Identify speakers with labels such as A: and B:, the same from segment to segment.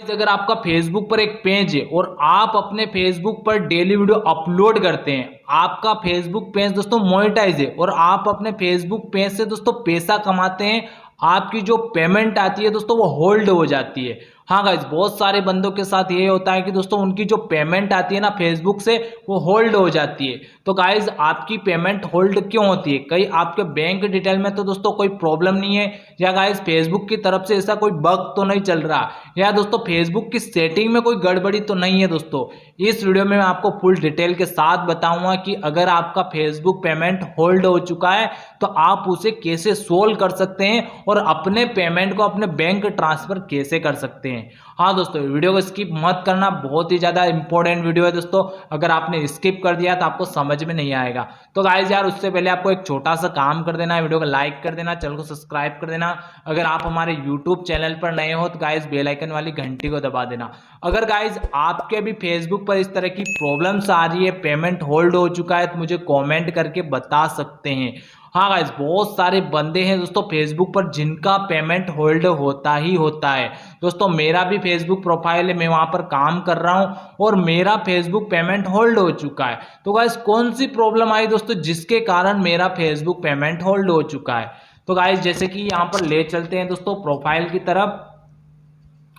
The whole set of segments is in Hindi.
A: अगर आपका फेसबुक पर एक पेज है और आप अपने फेसबुक पर डेली वीडियो अपलोड करते हैं, आपका फेसबुक पेज दोस्तों मोनेटाइज है और आप अपने फेसबुक पेज से दोस्तों पैसा कमाते हैं, आपकी जो पेमेंट आती है दोस्तों वो होल्ड हो जाती है। हाँ गाइज, बहुत सारे बंदों के साथ ये होता है कि दोस्तों उनकी जो पेमेंट आती है ना फेसबुक से वो होल्ड हो जाती है। तो गाइज आपकी पेमेंट होल्ड क्यों होती है? कहीं आपके बैंक डिटेल में तो दोस्तों कोई प्रॉब्लम नहीं है, या गाइज फेसबुक की तरफ से ऐसा कोई बग तो नहीं चल रहा, या दोस्तों फेसबुक की सेटिंग में कोई गड़बड़ी तो नहीं है। दोस्तों इस वीडियो में मैं आपको फुल डिटेल के साथ बताऊंगा कि अगर आपका फेसबुक पेमेंट होल्ड हो चुका है तो आप उसे कैसे सोल्व कर सकते हैं और अपने पेमेंट को अपने बैंक ट्रांसफर कैसे कर सकते हैं। हाँ दोस्तों, वीडियो को स्किप मत करना, बहुत ही ज्यादा इंपॉर्टेंट वीडियो है दोस्तों। अगर आपने स्किप कर दिया तो आपको समझ में नहीं आएगा। तो गाइस यार, उससे पहले आपको एक छोटा सा काम कर देना है, वीडियो को लाइक कर देना, चैनल को सब्सक्राइब कर देना। अगर आप हमारे यूट्यूब चैनल पर नए हो तो गाइस बेल आइकन वाली घंटी को दबा देना। अगर गाइस आपके भी फेसबुक पर इस तरह की प्रॉब्लम्स आ रही है, पेमेंट होल्ड हो चुका है, तो मुझे कमेंट करके बता सकते हैं। हाँ गाइस, बहुत सारे बंदे हैं दोस्तों फेसबुक पर जिनका पेमेंट होल्ड होता ही होता है। दोस्तों मेरा भी फेसबुक प्रोफाइल है, मैं वहां पर काम कर रहा हूं और मेरा फेसबुक पेमेंट होल्ड हो चुका है। तो गाइस कौन सी प्रॉब्लम आई दोस्तों जिसके कारण मेरा फेसबुक पेमेंट होल्ड हो चुका है? तो गाइस जैसे कि यहाँ पर ले चलते हैं दोस्तों प्रोफाइल की तरफ,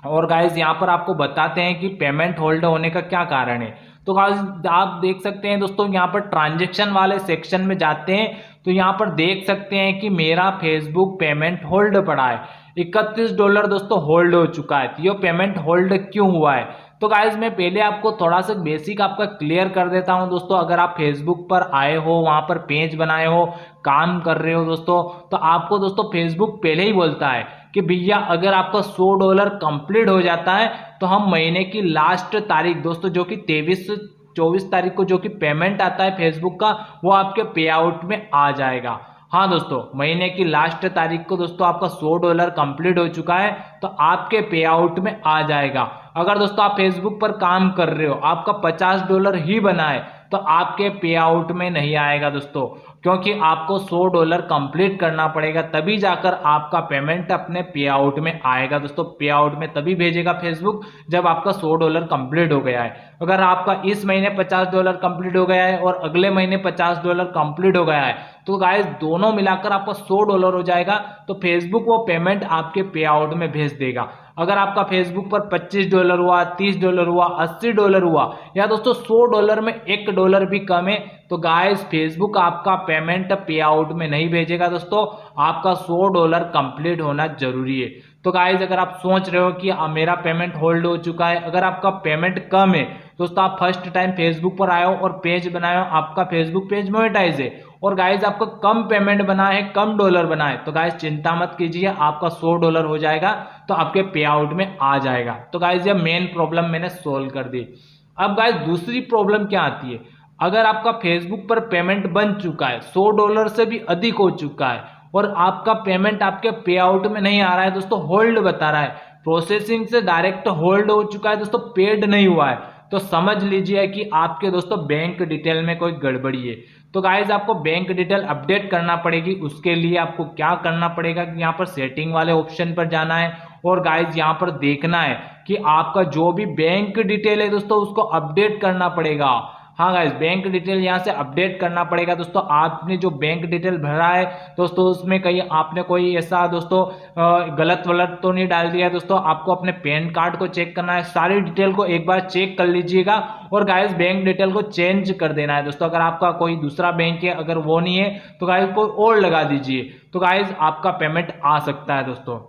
A: और गाइज यहाँ पर आपको बताते हैं कि पेमेंट होल्ड होने का क्या कारण है। तो गाइज आप देख सकते हैं दोस्तों, यहाँ पर ट्रांजैक्शन वाले सेक्शन में जाते हैं तो यहाँ पर देख सकते हैं कि मेरा फेसबुक पेमेंट होल्ड पड़ा है, $31 दोस्तों होल्ड हो चुका है। तो ये पेमेंट होल्ड क्यों हुआ है? तो गाइज मैं पहले आपको थोड़ा सा बेसिक आपका क्लियर कर देता हूं दोस्तों। अगर आप फेसबुक पर आए हो, वहां पर पेज बनाए हो, काम कर रहे हो दोस्तों, तो आपको दोस्तों फेसबुक पहले ही बोलता है कि भैया अगर आपका $100 कंप्लीट हो जाता है तो हम महीने की लास्ट तारीख दोस्तों, जो कि 23 से 24 तारीख को जो कि पेमेंट आता है फेसबुक का, वो आपके पे आउट में आ जाएगा। हाँ दोस्तों, महीने की लास्ट तारीख को दोस्तों आपका $100 कंप्लीट हो चुका है तो आपके पे आउट में आ जाएगा। अगर दोस्तों आप फेसबुक पर काम कर रहे हो, आपका $50 ही बना है, तो आपके पे आउट में नहीं आएगा दोस्तों, क्योंकि आपको $100 कंप्लीट करना पड़ेगा, तभी जाकर आपका पेमेंट अपने पे आउट में आएगा दोस्तों। पे आउट में तभी भेजेगा फेसबुक जब आपका $100 कंप्लीट हो गया है। अगर आपका इस महीने $50 कंप्लीट हो गया है और अगले महीने $50 कंप्लीट हो गया है, तो गाइस दोनों मिलाकर आपका $100 हो जाएगा, तो फेसबुक वो पेमेंट आपके पे आउट में भेज देगा। अगर आपका फेसबुक पर $25 हुआ, $30 हुआ, $80 हुआ, या दोस्तों $100 में $1 भी कम है, तो गाइस फेसबुक आपका पेमेंट पे आउट में नहीं भेजेगा दोस्तों। आपका $100 कंप्लीट होना जरूरी है। तो गाइस अगर आप सोच रहे हो कि मेरा पेमेंट होल्ड हो चुका है, अगर आपका पेमेंट कम है दोस्तों, आप फर्स्ट टाइम फेसबुक पर आए हो और पेज बनाए हो, आपका फेसबुक पेज मोनेटाइज है और गाइस आपका कम पेमेंट बना है, कम डॉलर बना है, तो गाइस चिंता मत कीजिए, आपका $100 हो जाएगा तो आपके पे आउट में आ जाएगा। तो गाइस ये मेन प्रॉब्लम मैंने सोल्व कर दी। अब गाइस दूसरी प्रॉब्लम क्या आती है? अगर आपका फेसबुक पर पेमेंट बन चुका है, $100 से भी अधिक हो चुका है और आपका पेमेंट आपके पे आउट में नहीं आ रहा है दोस्तों, होल्ड बता रहा है, प्रोसेसिंग से डायरेक्ट होल्ड हो चुका है दोस्तों, पेड नहीं हुआ है, तो समझ लीजिए कि आपके दोस्तों बैंक डिटेल में कोई गड़बड़ी है। तो गाइज आपको बैंक डिटेल अपडेट करना पड़ेगी। उसके लिए आपको क्या करना पड़ेगा कि यहाँ पर सेटिंग वाले ऑप्शन पर जाना है और गाइज यहाँ पर देखना है कि आपका जो भी बैंक डिटेल है दोस्तों उसको अपडेट करना पड़ेगा। हाँ गाइस, बैंक डिटेल यहाँ से अपडेट करना पड़ेगा दोस्तों। आपने जो बैंक डिटेल भरा है दोस्तों, उसमें कहीं आपने कोई ऐसा दोस्तों गलत वलत तो नहीं डाल दिया दोस्तों। आपको अपने पैन कार्ड को चेक करना है, सारी डिटेल को एक बार चेक कर लीजिएगा और गाइस बैंक डिटेल को चेंज कर देना है दोस्तों। अगर आपका कोई दूसरा बैंक है, अगर वो नहीं है तो गाइस कोई और लगा दीजिए, तो गाइस आपका पेमेंट आ सकता है दोस्तों।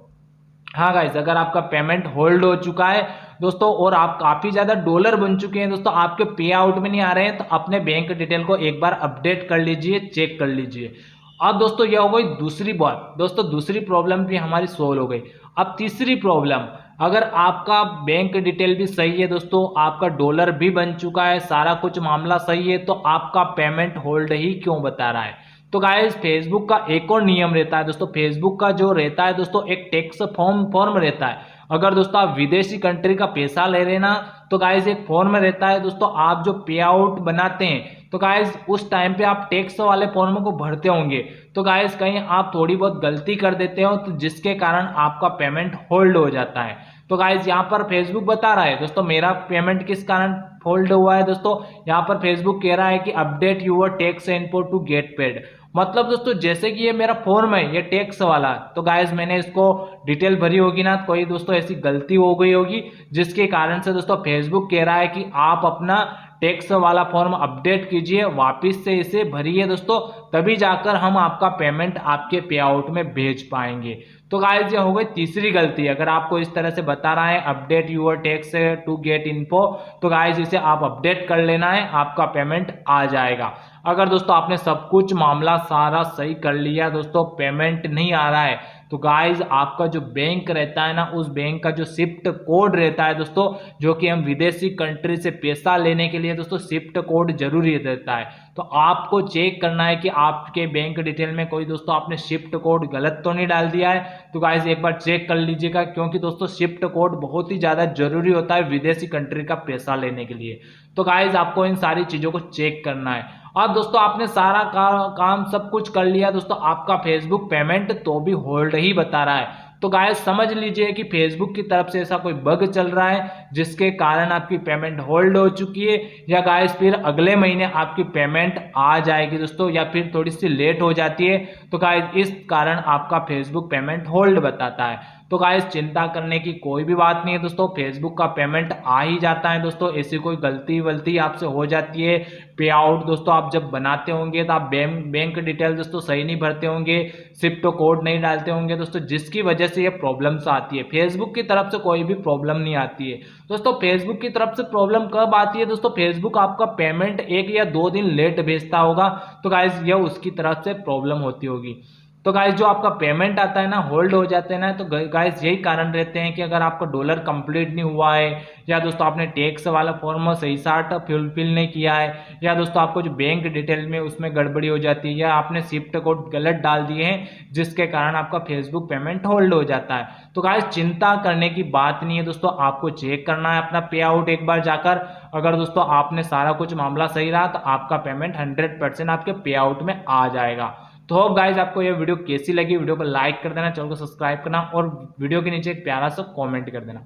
A: हाँ गाइस, अगर आपका पेमेंट होल्ड हो चुका है दोस्तों और आप काफी ज्यादा डॉलर बन चुके हैं दोस्तों, आपके पे आउट में नहीं आ रहे हैं, तो अपने बैंक डिटेल को एक बार अपडेट कर लीजिए, चेक कर लीजिए। अब दोस्तों यह हो गई दूसरी बात दोस्तों, दूसरी प्रॉब्लम भी हमारी सोल्व हो गई। अब तीसरी प्रॉब्लम, अगर आपका बैंक डिटेल भी सही है दोस्तों, आपका डॉलर भी बन चुका है, सारा कुछ मामला सही है, तो आपका पेमेंट होल्ड ही क्यों बता रहा है? तो गाइस फेसबुक का एक और नियम रहता है दोस्तों। फेसबुक का जो रहता है दोस्तों, एक टैक्स फॉर्म रहता है। अगर दोस्तों आप विदेशी कंट्री का पैसा ले रहे ना, तो गाइस एक फॉर्म रहता है दोस्तों, आप जो पे आउट बनाते हैं तो गाइस उस टाइम पे आप टैक्स वाले फॉर्म को भरते होंगे, तो गाइस कहीं आप थोड़ी बहुत गलती कर देते हो तो जिसके कारण आपका पेमेंट होल्ड हो जाता है। तो गाइज यहाँ पर फेसबुक बता रहा है दोस्तों मेरा पेमेंट किस कारण होल्ड हुआ है। दोस्तों यहाँ पर फेसबुक कह रहा है कि update your tax info to get paid. मतलब दोस्तों जैसे कि ये मेरा फॉर्म है ये टैक्स वाला, तो गाइज मैंने इसको डिटेल भरी होगी ना, कोई दोस्तों ऐसी गलती हो गई होगी जिसके कारण से दोस्तों फेसबुक कह रहा है कि आप अपना टैक्स वाला फॉर्म अपडेट कीजिए, वापस से इसे भरिए दोस्तों, तभी जाकर हम आपका पेमेंट आपके पे आउट में भेज पाएंगे। तो गाइस ये हो गई तीसरी गलती। अगर आपको इस तरह से बता रहा है update your tax to get info, तो गाइस इसे आप अपडेट कर लेना है, आपका पेमेंट आ जाएगा। अगर दोस्तों आपने सब कुछ मामला सारा सही कर लिया दोस्तों, पेमेंट नहीं आ रहा है, तो गाइज आपका जो बैंक रहता है ना, उस बैंक का जो शिफ्ट कोड रहता है दोस्तों, जो कि हम विदेशी कंट्री से पैसा लेने के लिए दोस्तों शिफ्ट कोड जरूरी रहता है, तो आपको चेक करना है कि आपके बैंक डिटेल में कोई दोस्तों आपने शिफ्ट कोड गलत तो नहीं डाल दिया है। तो गाइज एक बार चेक कर लीजिएगा, क्योंकि दोस्तों शिफ्ट कोड बहुत ही ज्यादा जरूरी होता है विदेशी कंट्री का पैसा लेने के लिए। तो गाइज आपको इन सारी चीजों को चेक करना है। अब दोस्तों आपने सारा काम सब कुछ कर लिया दोस्तों, आपका फेसबुक पेमेंट तो भी होल्ड ही बता रहा है। तो गाइस समझ लीजिए कि फेसबुक की तरफ से ऐसा कोई बग चल रहा है जिसके कारण आपकी पेमेंट होल्ड हो चुकी है, या गाइस फिर अगले महीने आपकी पेमेंट आ जाएगी दोस्तों, या फिर थोड़ी सी लेट हो जाती है, तो गाइस इस कारण आपका फेसबुक पेमेंट होल्ड बताता है। तो गाइस चिंता करने की कोई भी बात नहीं है दोस्तों, फेसबुक का पेमेंट आ ही जाता है दोस्तों। ऐसी कोई गलती वलती आपसे हो जाती है, पे आउट दोस्तों आप जब बनाते होंगे तो आप बैंक डिटेल दोस्तों सही नहीं भरते होंगे, शिफ्ट कोड नहीं डालते होंगे दोस्तों, जिसकी वजह से ये प्रॉब्लम्स आती है। फेसबुक की तरफ से कोई भी प्रॉब्लम नहीं आती है दोस्तों। फेसबुक की तरफ से प्रॉब्लम कब आती है दोस्तों, फेसबुक आपका पेमेंट 1 या 2 दिन लेट भेजता होगा, तो गाइस ये उसकी तरफ से प्रॉब्लम होती होगी। तो गाइस जो आपका पेमेंट आता है ना, होल्ड हो जाते हैं ना, तो गाइस यही कारण रहते हैं कि अगर आपका डॉलर कंप्लीट नहीं हुआ है, या दोस्तों आपने टैक्स वाला फॉर्म सही साट फुलफिल नहीं किया है, या दोस्तों आपको जो बैंक डिटेल में उसमें गड़बड़ी हो जाती है, या आपने शिफ्ट कोड गलत डाल दिए हैं जिसके कारण आपका फेसबुक पेमेंट होल्ड हो जाता है। तो गाइस चिंता करने की बात नहीं है दोस्तों, आपको चेक करना है अपना पे आउट एक बार जाकर। अगर दोस्तों आपने सारा कुछ मामला सही रहा तो आपका पेमेंट 100% आपके पे आउट में आ जाएगा। तो होप गाइज आपको ये वीडियो कैसी लगी, वीडियो को लाइक कर देना, चैनल को सब्सक्राइब करना और वीडियो के नीचे एक प्यारा सा कमेंट कर देना।